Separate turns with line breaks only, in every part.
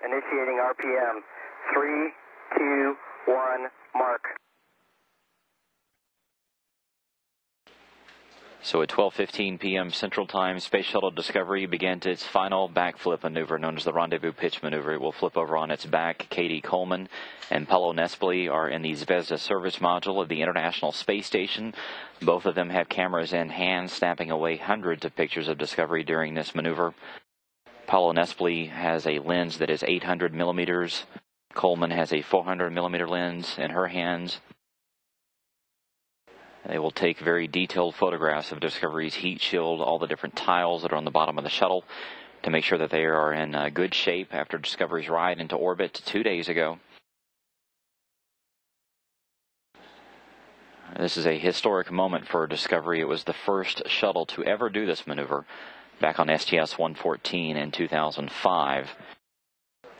Initiating RPM. 3, 2, 1, mark.
So at 12:15 p.m. Central Time, Space Shuttle Discovery began its final backflip maneuver known as the Rendezvous pitch maneuver. It will flip over on its back. Katie Coleman and Paulo Nespoli are in the Zvezda service module of the International Space Station. Both of them have cameras in hand, snapping away hundreds of pictures of Discovery during this maneuver. Paulo Nespoli has a lens that is 800 millimeters. Coleman has a 400 millimeter lens in her hands. They will take very detailed photographs of Discovery's heat shield, all the different tiles that are on the bottom of the shuttle, to make sure that they are in good shape after Discovery's ride into orbit 2 days ago. This is a historic moment for Discovery. It was the first shuttle to ever do this maneuver back on STS-133 in 2005.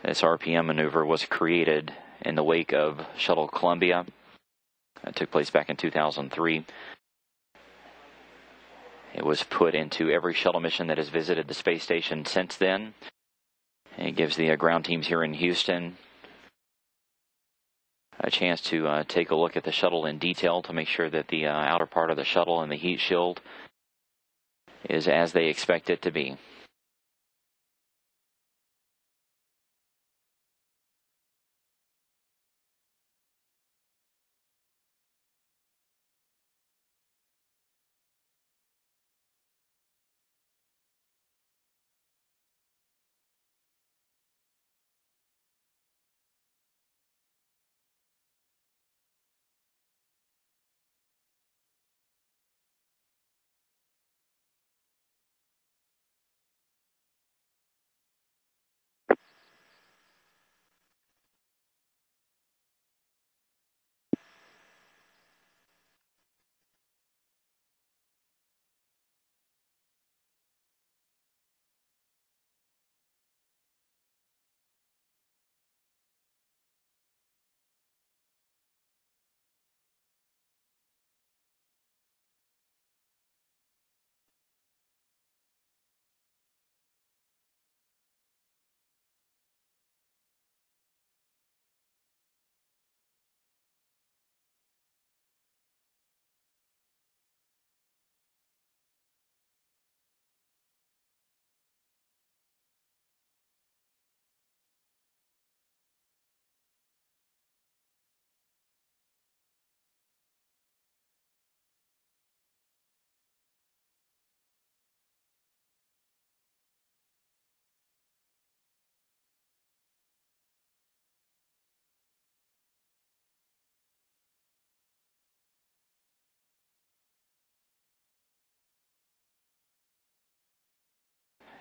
This RPM maneuver was created in the wake of Shuttle Columbia. That took place back in 2003. It was put into every shuttle mission that has visited the space station since then. It gives the ground teams here in Houston a chance to take a look at the shuttle in detail to make sure that the outer part of the shuttle and the heat shield is as they expect it to be.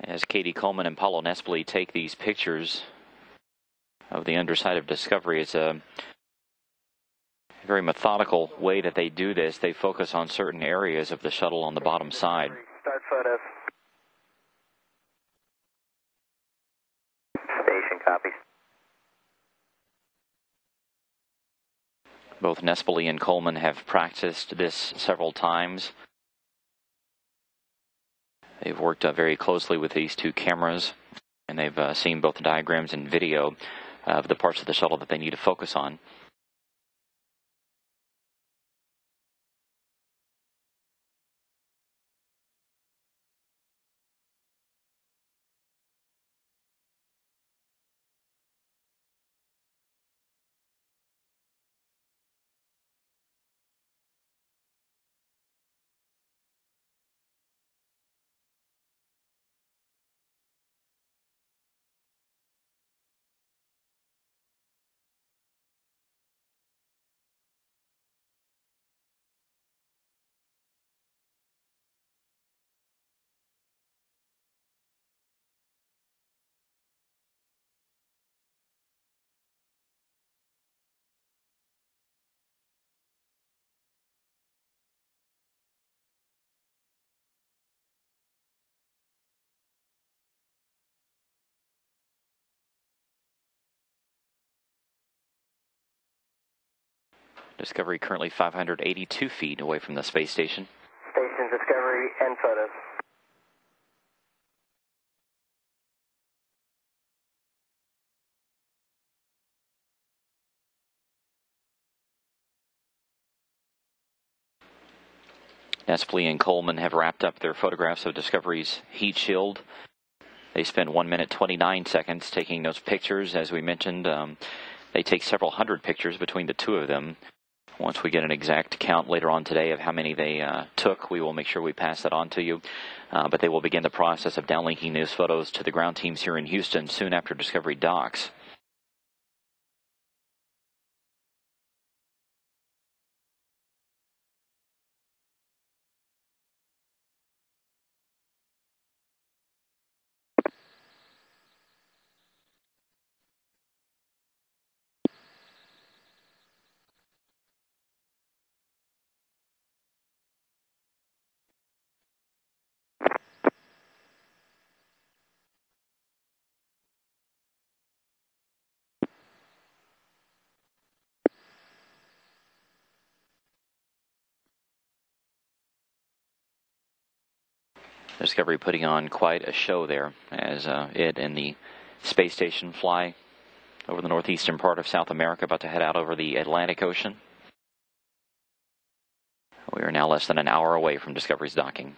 As Katie Coleman and Paulo Nespoli take these pictures of the underside of Discovery, it's a very methodical way that they do this. They focus on certain areas of the shuttle on the bottom side.
Start photos. Station copies.
Both Nespoli and Coleman have practiced this several times. They've worked very closely with these two cameras, and they've seen both diagrams and video of the parts of the shuttle that they need to focus on. Discovery currently 582 feet away from the space station.
Station Discovery and photos.
Nestle and Coleman have wrapped up their photographs of Discovery's heat shield. They spend 1 minute 29 seconds taking those pictures. As we mentioned, they take several hundred pictures between the two of them. Once we get an exact count later on today of how many they took, we will make sure we pass that on to you. But they will begin the process of downlinking those photos to the ground teams here in Houston soon after Discovery docks. Discovery putting on quite a show there as it and the space station fly over the northeastern part of South America, about to head out over the Atlantic Ocean. We are now less than an hour away from Discovery's docking.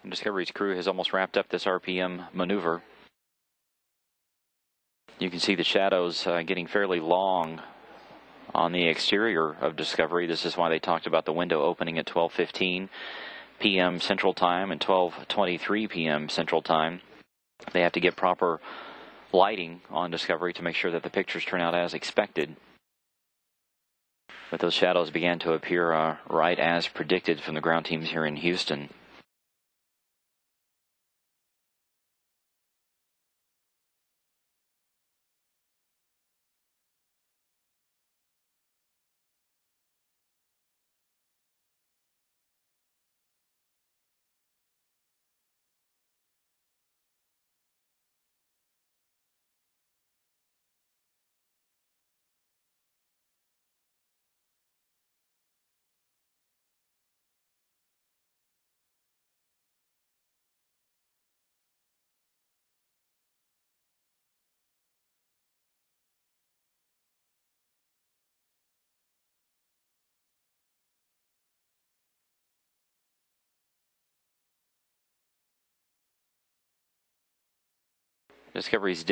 Discovery's crew has almost wrapped up this RPM maneuver. You can see the shadows getting fairly long on the exterior of Discovery. This is why they talked about the window opening at 12:15 p.m. Central Time and 12:23 p.m. Central Time. They have to get proper lighting on Discovery to make sure that the pictures turn out as expected. But those shadows began to appear right as predicted from the ground teams here in Houston. Discovery's